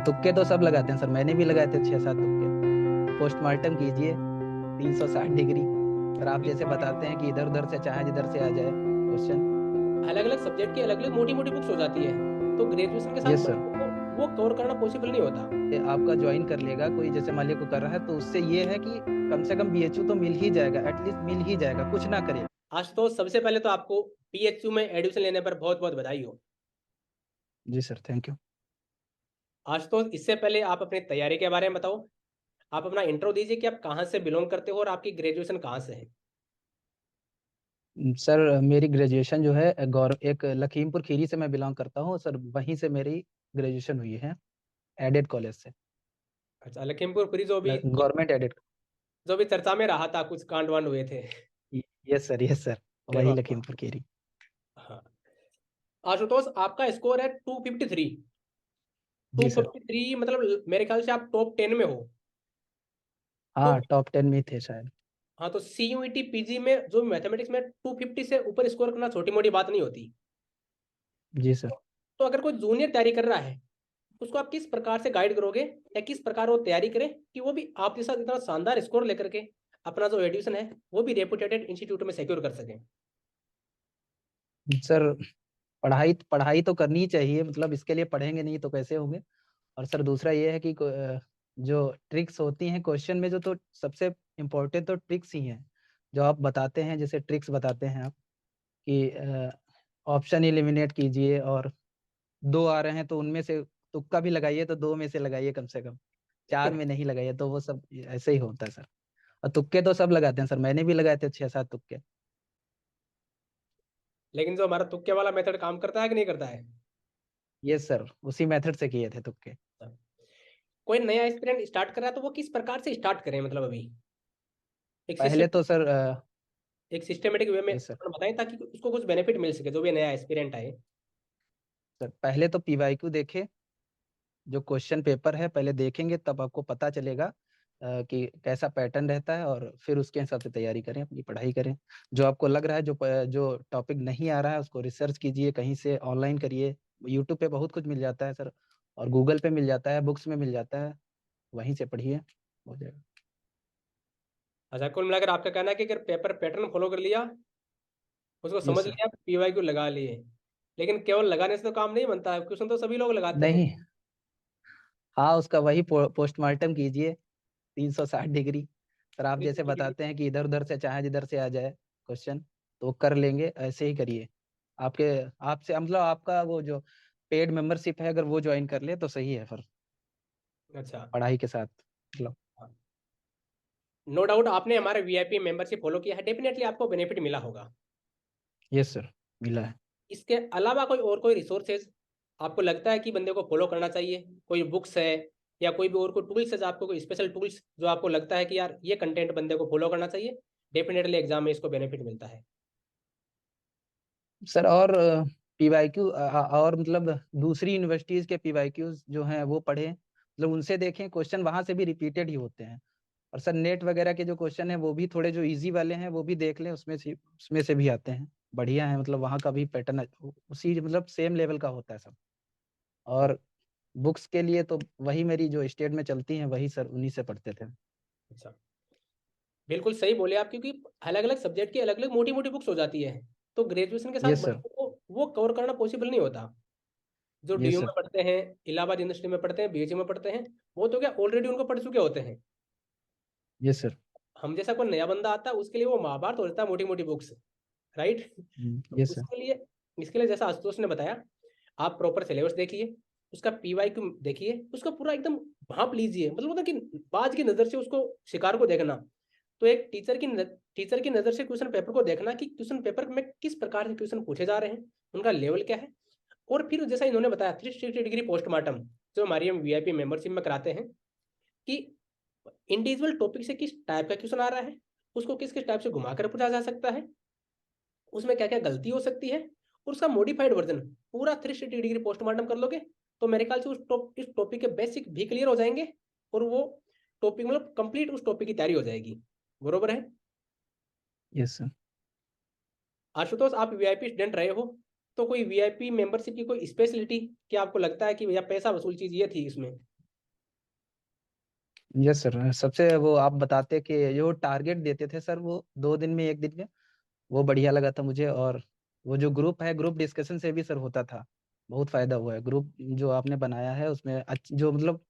तुक्के तो सब लगाते हैं सर, मैंने भी लगाए थे 6-7 तुक्के। पोस्टमार्टम कीजिए 360 डिग्री। सर आप जैसे बताते हैं कि इधर उधर से चाहे जिधर से आ जाए क्वेश्चन। अलग अलग सब्जेक्ट की अलग अलग मोटी मोटी बुक्स हो जाती है, तो ग्रेजुएशन के साथ यस सर। बच्चों को वो कवर करना पॉसिबल नहीं होता। आपका ज्वाइन कर लेगा कोई, जैसे मान लिया कोई कर रहा है, तो उससे ये है कि कम से कम बीएचयू तो मिल ही जाएगा, एटलीस्ट मिल ही जाएगा, कुछ ना करे। आज तो सबसे पहले तो आपको पीएचयू में एडमिशन लेने पर बहुत बहुत बधाई हो। जी सर, थैंक यू। आज तो इससे पहले आप अपनी तैयारी के बारे में बताओ। आप अपना इंट्रो दीजिए कि आप कहाँ से बिलोंग करते हो और आपकी ग्रेजुएशन कहाँ से है। सर मेरी ग्रेजुएशन जो है गौर एक लखीमपुर खीरी से मैं बिलोंग करता हूँ सर, वहीं से मेरी ग्रेजुएशन हुई है, एडेड कॉलेज से। अच्छा, लखीमपुर खीरी गवर्नमेंट एडेड। जो भी चर्चा में रहा था, कुछ कांड वांड हुए थे। यस सर, यस सर, अरे वही वाह। लखीमपुर खीरी। हाँ, आशुतोष आपका स्कोर है 253। टू जी सर। फिफ्टी थ्री मतलब मेरे ख्याल से आप टॉप 10 में हो। तो हाँ, टॉप 10 में थे शायद। हाँ, तो सीयूईटी पीजी में जो मैथमेटिक्स में 250 से ऊपर स्कोर करना छोटी मोटी बात नहीं होती। जी सर। तो अगर कोई जूनियर तैयारी कर रहा है, उसको आप किस प्रकार से गाइड करोगे या किस प्रकार वो तैयारी करे कि वो भी आपके साथ इतना शानदार स्कोर लेकर के अपना जो एडमिशन है वो भी रेपुटेटेड इंस्टीट्यूट में सिक्योर कर सके। सर पढ़ाई पढ़ाई तो करनी ही चाहिए, मतलब इसके लिए पढ़ेंगे नहीं तो कैसे होंगे। और सर दूसरा ये है कि जो ट्रिक्स होती हैं क्वेश्चन में, जो तो सबसे इम्पोर्टेंट तो ट्रिक्स ही हैं जो आप बताते हैं, जैसे ट्रिक्स बताते हैं आप कि ऑप्शन एलिमिनेट कीजिए, और दो आ रहे हैं तो उनमें से तुक्का भी लगाइए, तो दो में से लगाइए कम से कम, चार में नहीं लगाइए, तो वो सब ऐसे ही होता है सर। और तुक्के तो सब लगाते हैं सर, मैंने भी लगाए थे 6-7 तुक्के। लेकिन जो हमारा तुक्के वाला मेथड काम करता है कि नहीं करता है। ये सर उसी मेथड से किए थे तुक्के। कोई नया एस्पिरेंट स्टार्ट कर रहा है तो वो किस प्रकार से स्टार्ट करें, मतलब अभी एक पहले तो सर एक सिस्टमेटिक वे में ये सर बताएं ताकि उसको कुछ बेनिफिट मिल सके जो भी नया एस्पिरेंट आए। सर पहले तो पीवाईक्यू देखे, जो क्वेश्चन पेपर है पहले देखेंगे, तब आपको पता चलेगा कि कैसा पैटर्न रहता है, और फिर उसके हिसाब से तैयारी करें, अपनी पढ़ाई करें। जो आपको लग रहा है, जो टॉपिक नहीं आ रहा है, उसको रिसर्च कीजिए, कहीं से ऑनलाइन करिए। यूट्यूब पे बहुत कुछ मिल जाता है सर, और गूगल पे मिल जाता है, बुक्स में मिल जाता है, वहीं से पढ़िए, हो जाएगा। अच्छा, कुल मिलाकर आपका कहना है कि अगर पेपर पैटर्न फॉलो कर लिया, उसको समझ यस सर। लिया, पीवाईक्यू लगा लिए, लेकिन केवल लगाने से तो काम नहीं बनता है, क्वेश्चन तो सभी लोग लगाते हैं। नहीं, हाँ उसका वही पोस्टमार्टम कीजिए 360 डिग्री। सर आप जैसे 360 डिग्री। बताते हैं कि इधर उधर से चाहे जिधर से आ जाए क्वेश्चन, तो कर लेंगे, ऐसे ही करिए। आपके आपसे मतलब आपका वो जो पेड मेंबरशिप है, अगर वो ज्वाइन कर ले तो सही है फिर, अच्छा। पढ़ाई के साथ मतलब। नो डाउट आपने हमारे वीआईपी मेंबरशिप फॉलो किया है, डेफिनेटली आपको बेनिफिट मिला होगा। यस सर, मिला है। इसके अलावा कोई रिसोर्सेज आपको लगता है कि बंदे को फॉलो करना चाहिए, कोई बुक्स है या कोई भी और कोई टूल्स है, आपको कोई स्पेशल टूल्स जो आपको लगता है कि यार ये कंटेंट बंदे को फॉलो करना चाहिए, डेफिनेटली एग्जाम में इसको बेनिफिट मिलता है। सर और पीवाईक्यू और मतलब दूसरी यूनिवर्सिटीज के पीवाईक्यूज जो हैं वो पढ़ें, मतलब उनसे देखें, क्वेश्चन वहां से भी रिपीटेड ही होते हैं। और सर नेट वगैरह के जो क्वेश्चन है वो भी थोड़े जो इजी वाले हैं वो भी देख लें, उसमें से भी आते हैं, बढ़िया है, मतलब वहाँ का भी पैटर्न उसी मतलब सेम लेवल का होता है सब। और बुक्स के लिए तो वही मेरी जो स्टेट में चलती हैं, वही सर उन्हीं से पढ़ते थे। अच्छा, बिल्कुल सही बोले आप, क्योंकि अलग अलग सब्जेक्ट की अलग अलग मोटी मोटी बुक्स हो जाती है, तो ग्रेजुएशन के साथ यस सर। बच्चों को वो कवर करना पॉसिबल नहीं होता। जो यस डीयू में सर। पढ़ते हैं, इलाहाबाद यूनिवर्सिटी में पढ़ते हैं, बीएचयू में पढ़ते हैं, वो तो क्या ऑलरेडी उनको पढ़ चुके होते हैं। Yes sir. हम जैसा कोई नया बंदा आता है उसके लिए वो महाभारत हो जाता है, मोटी मोटी बुक्स। राइट। तो यस सर। इसके लिए जैसा आशुतोष ने बताया, आप प्रॉपर सिलेबस देखिए, उसका पीवाईक्यू देखिए, उसका पूरा एकदम भांप लीजिए, मतलब होता है कि बाज की नजर से उसको शिकार को देखना। तो एक टीचर की नजर से क्वेश्चन पेपर को देखना कि क्वेश्चन पेपर में किस प्रकार के क्वेश्चन पूछे जा रहे हैं, उनका लेवल क्या है। और फिर जैसा इन्होंने बताया 360 डिग्री पोस्टमार्टम, जो हमारी हम वीआईपी मेंबरशिप में कराते हैं, कि इंडिविजुअल टॉपिक से किस टाइप का क्वेश्चन आ रहा है, उसको किस किस टाइप से घुमाकर पूछा जा सकता है, उसमें क्या क्या गलती हो सकती है, और उसका मॉडिफाइड वर्जन पूरा 360 डिग्री पोस्टमार्टम कर लोगे, तो मेरे ख्याल से इस टॉपिक के बेसिक भी क्लियर हो जाएंगे, और वो टॉपिक मतलब कंप्लीट उस टॉपिक की तैयारी हो जाएगी। बरोबर है। Yes sir. आशुतोष, आप वीआईपी स्टूडेंट रहे हो, तो कोई वीआईपी मेंबरशिप की कोई स्पेशलिटी क्या आपको लगता है कि भैया पैसा वसूल चीज ये थी इसमें? यस सर, सबसे वो आप बताते कि जो टारगेट देते थे सर, वो 2 दिन में 1 दिन में, वो बढ़िया लगा था मुझे। और वो जो ग्रुप है, ग्रुप डिस्कशन से भी सर होता था, बहुत फायदा हुआ है। ग्रुप जो आपने बनाया है उसमें जो मतलब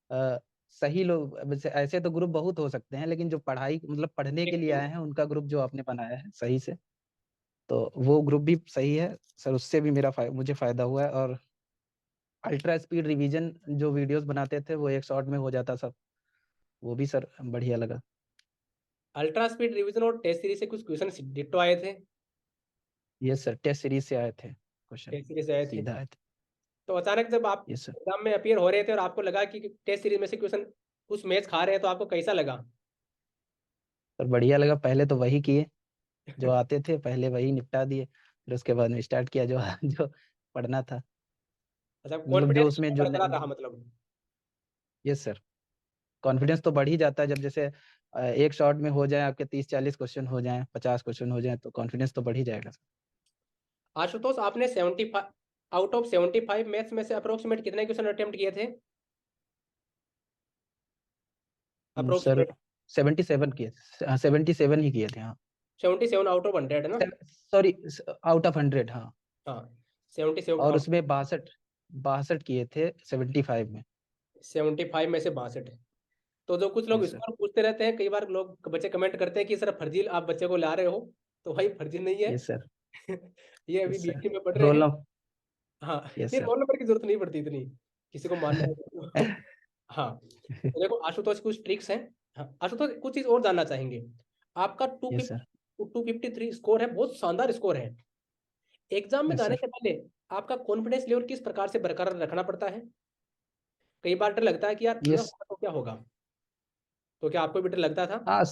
अ, सही लोग, वैसे ऐसे तो ग्रुप बहुत हो सकते हैं, लेकिन जो पढ़ाई मतलब पढ़ने के लिए आए हैं उनका ग्रुप जो आपने बनाया है सही से, तो वो ग्रुप भी सही है सर। उससे भी मुझे फायदा हुआ है। और अल्ट्रा स्पीड रिवीजन जो वीडियोस बनाते थे, वो 1 शॉट में हो जाता सब, वो भी सर बढ़िया लगा। अल्ट्रा स्पीड रिवीजन और टेस्ट सीरीज से कुछ क्वेश्चन डिट्टो आए थे? ये सर टेस्ट सीरीज से आए थे क्वेश्चन, टेस्ट सीरीज से आए थे। सीधा आए थे। तो अचानक जब आप ये सर, एग्जाम में अपीयर हो रहे थे और आपको लगा कि टेस्ट सीरीज में से क्वेश्चन कुछ मैच खा रहे हैं, तो आपको कैसा लगा? पर बढ़िया लगा। पहले तो वही किए जो आते थे, पहले वही निपटा दिए, फिर उसके बाद में स्टार्ट किया जो जो पढ़ना था, अच्छा, मतलब जो कॉन्फिडेंस उसमें जो बरकरार रहा मतलब? यस सर, कॉन्फिडेंस तो बढ़ ही जाता है जब जैसे 1 शॉट में हो जाए आपके 30-40 क्वेश्चन हो जाए, 50 क्वेश्चन हो जाए, तो कॉन्फिडेंस तो बढ़ ही जाएगा सर। आशुतोष, आपने 75 आउट ऑफ 75 मैथ्स में से अप्रोक्सीमेट कितने क्वेश्चन अटेम्प्ट किए थे? सर अप्रोक्सीमेट 77 किए, 77 ही किए थे हाँ। 77 आउट ऑफ 100 है ना? सॉरी, आउट ऑफ 100 हाँ। हाँ, 77 और आउट, उसमें 62 62 किए थे 75 में। 75 में से 62। तो जो कुछ लोग यस सर। स्कोर पूछते रहते हैं, कई बार लोग बच्चे कमेंट करते हैं कि सर फर्जी आप बच्चे को ला रहे हो, तो भाई फर्जी नहीं है। Yes sir. ये अभी यस सर, बीएससी में पढ़ रहे रोल हैं। नंबर। हाँ, यस नहीं सर। रोल नंबर की जरूरत नहीं पड़ती इतनी, किसी को मानना है तो। हाँ, तो देखो आशुतोष, कुछ ट्रिक्स हैं। हाँ आशुतोष, कुछ चीज और जानना चाहेंगे। आपका यस सर। 253 स्कोर है, बहुत शानदार स्कोर है। एग्जाम में यस जाने सर। से पहले आपका कॉन्फिडेंस लेवल किस प्रकार से बरकरार रखना पड़ता है? कई बार डर लगता है कि यार अगर यस। होगा तो क्या होगा, तो क्या आपको भी डर लगता था? हाँ।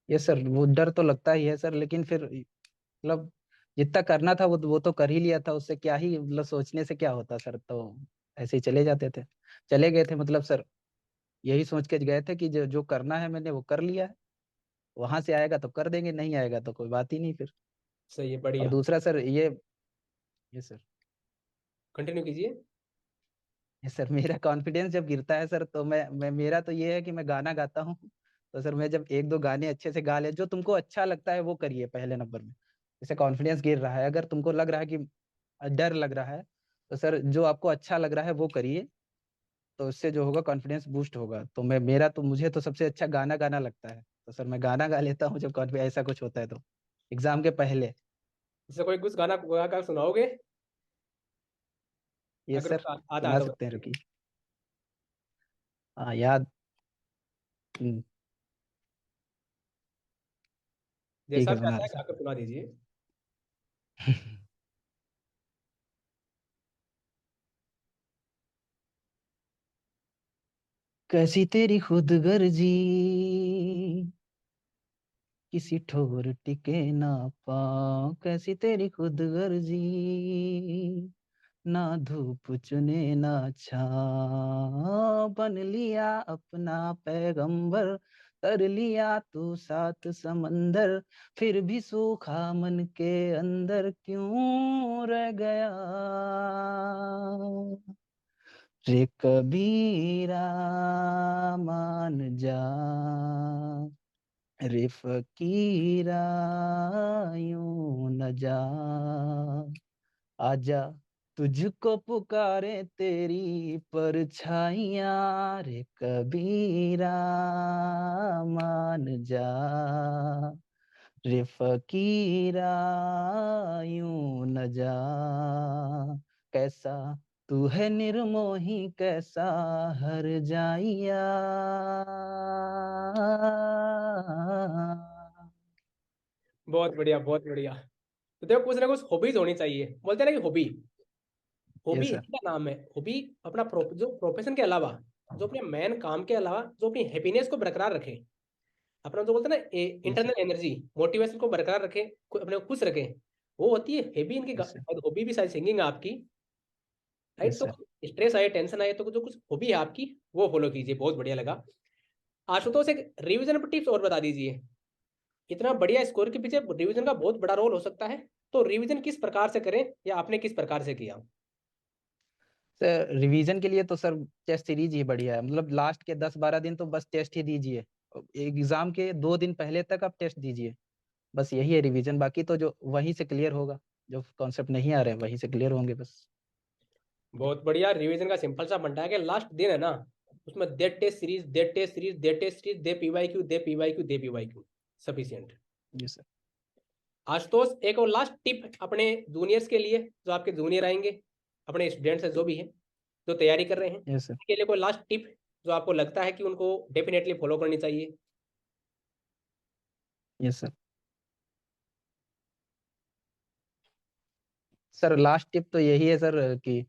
यस सर, वो डर तो लगता ही है सर, लेकिन फिर मतलब जितना करना था वो तो कर ही लिया था। उससे क्या ही मतलब सोचने से क्या होता सर, तो ऐसे ही चले जाते थे, चले गए थे मतलब सर। यही सोच के गए थे कि जो जो करना है मैंने वो कर लिया है, वहां से आएगा तो कर देंगे, नहीं आएगा तो कोई बात ही नहीं फिर। सही है, और बढ़िया। दूसरा सर ये सर, कंटिन्यू कीजिए। ये सर मेरा कॉन्फिडेंस जब गिरता है सर, तो मैं मेरा तो ये है कि मैं गाना गाता हूँ, तो सर मैं जब 1-2 गाने अच्छे से गा ले, जो तुमको अच्छा लगता है वो करिए पहले नंबर में। जैसे कॉन्फिडेंस गिर रहा है, अगर तुमको लग रहा है कि डर लग रहा है, तो सर जो आपको अच्छा लग रहा है वो करिए, तो उससे जो होगा कॉन्फिडेंस बूस्ट होगा। तो मुझे तो सबसे अच्छा गाना गाना लगता है, तो सर मैं गाना गा लेता हूँ जब कॉन्फिडेंस ऐसा कुछ होता है तो, एग्जाम के पहले। जैसे कोई कुछ गाना गा कर सुनाओगे? ये अगर सर आता है सुना तो सकते हैं, बताइए। रुकिए। हाँ याद। हम्म, ठीक जैसा है, भी सुना आता रहे है सर। गाकर सुना दीजिए। कैसी तेरी खुदगर्जी, किसी ठोर टिके ना पाओ, कैसी तेरी खुदगर्जी, ना धूप चुने ना छाँव, बन लिया अपना पैगंबर, कर लिया तू सात समंदर, फिर भी सूखा मन के अंदर क्यों रह गया, रे कबीरा मान जा, रे फकीरा यूं न जा, आजा तुझको पुकारे तेरी परछाइयाँ, रे कबीरा मान जा, रे फकीरा यूं न जा, कैसा तू है निर्मोही, कैसा हर जाइया। बहुत बढ़िया, बहुत बढ़िया। तो देखो, कुछ ना कुछ हॉबीज होनी चाहिए, बोलते हैं ना कि हॉबी, ये हॉबी सर। इसी का नाम है। हॉबी अपना जो प्रोफेशन के अलावा, जो अपने मेन काम के अलावा, जो अपनी हैप्पीनेस को बरकरार रखे, अपना जो बोलते हैं ना ये सर। इंटरनल एनर्जी, मोटिवेशन को बरकरार रखे, अपने को खुश रखे, वो होती है हॉबी। इनकी ये सर। हॉबी भी शायद सिंगिंग है आपकी, ये राइट? तो सर। स्ट्रेस आए, टेंशन आए, तो जो कुछ हॉबी है आपकी वो फॉलो कीजिए, बहुत बढ़िया लगा। आशुतोष, एक रिवीजन पर टिप्स और बता दीजिए। इतना बढ़िया स्कोर के पीछे रिवीजन का बहुत बड़ा रोल हो सकता है। तो रिवीजन किस प्रकार से करें या आपने किस प्रकार से किया? सर रिवीजन के लिए तो सर टेस्ट सीरीज ही बढ़िया है, मतलब लास्ट के 10-12 दिन तो बस टेस्ट ही दीजिए। एग्जाम के 2 दिन पहले तक आप टेस्ट दीजिए, बस यही है रिवीजन। बाकी तो जो वहीं से क्लियर होगा, जो कॉन्सेप्ट नहीं आ रहे हैं वहीं से क्लियर होंगे बस। बहुत बढ़िया। रिवीजन का सिंपल सा बनता है कि लास्ट दिन है ना, उसमें that test series, that test series, that test series, the PYQ, the PYQ, the PYQ, sufficient. जी सर। आशुतोष, एक और लास्ट टिप अपने जूनियर्स के लिए, जो आपके जूनियर आएंगे, अपने स्टूडेंट्स हैं जो भी हैं, जो तैयारी कर रहे हैं, यस सर। उनके लिए कोई लास्ट टिप जो आपको लगता है कि उनको डेफिनेटली फॉलो करनी चाहिए? Yes sir. Sir last tip तो यही है सर कि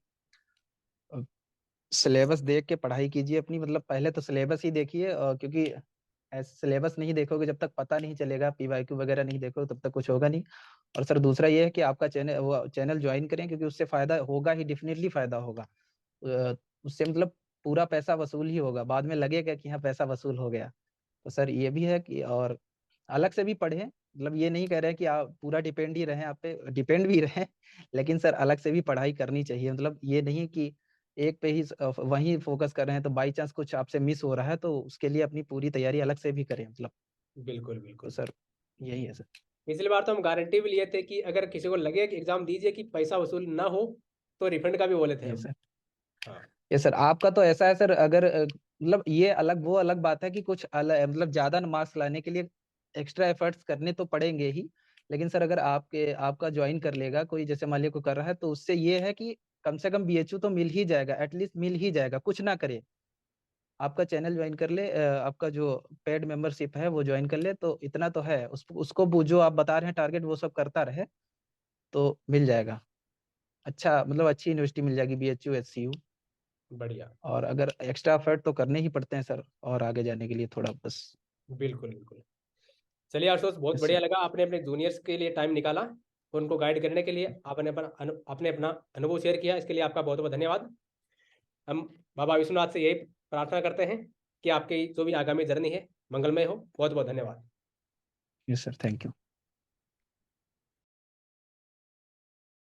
सिलेबस देख के पढ़ाई कीजिए अपनी, मतलब पहले तो सिलेबस ही देखिए, क्योंकि ऐसे सिलेबस नहीं देखोगे जब तक पता नहीं चलेगा, पीवाईक्यू वगैरह नहीं देखोगे तब तक कुछ होगा नहीं। और सर दूसरा ये है कि आपका चैनल ज्वाइन करें, क्योंकि उससे फायदा होगा ही, डेफिनेटली फायदा होगा। अ, उससे मतलब पूरा पैसा वसूल ही होगा, बाद में लगेगा कि हाँ पैसा वसूल हो गया। तो सर ये भी है कि और अलग से भी पढ़ें, मतलब ये नहीं कह रहे हैं कि आप पूरा डिपेंड ही रहें, आप पे डिपेंड भी रहें, लेकिन सर अलग से भी पढ़ाई करनी चाहिए। मतलब ये नहीं कि एक पे ही वहीं फोकस कर रहे हैं, तो बाई चांस कुछ आपसे मिस हो रहा है तो उसके लिए अपनी पूरी तैयारी अलग से भी करें मतलब। बिल्कुल तो बिल्कुल। सर यही है सर। पिछली बार तो हम गारंटी भी लिए थे कि अगर किसी को लगे कि एग्जाम दीजिए कि पैसा वसूल ना हो, तो रिफंड का भी बोले थे ये हम। सर। हाँ। ये सर आपका तो ऐसा है सर, अगर मतलब ये अलग, वो अलग बात है कि कुछ अलग मतलब ज्यादा मार्क्स लाने के लिए एक्स्ट्रा एफर्ट्स करने तो पड़ेंगे ही। लेकिन सर अगर आपका ज्वाइन कर लेगा कोई, जैसे मान लिया कोई कर रहा है, तो उससे ये है कि कम से कम बीएचयू तो मिल ही जाएगा, एटलीस्ट मिल ही जाएगा, कुछ ना करे। आपका चैनल ज्वाइन कर ले, आपका जो पेड मेंबरशिप है वो ज्वाइन कर ले, तो इतना तो है, उसको जो आप बता रहे हैं टारगेट वो सब करता रहे तो मिल जाएगा। अच्छा मतलब अच्छी यूनिवर्सिटी मिल जाएगी, बीएचयू, एचसीयू। बढ़िया। और अगर एक्स्ट्रा एफर्ट तो करने ही पड़ते हैं सर, और आगे जाने के लिए थोड़ा बस। बिल्कुल बिल्कुल। चलिए आशुतोष, बहुत यस बढ़िया सर। लगा आपने अपने जूनियर्स के लिए टाइम निकाला, उनको गाइड करने के लिए आपने अपना अनुभव शेयर किया, इसके लिए आपका बहुत बहुत धन्यवाद। हम बाबा विश्वनाथ से यही प्रार्थना करते हैं कि आपकी जो भी आगामी जर्नी है मंगलमय हो। बहुत बहुत धन्यवाद। Yes sir, thank you.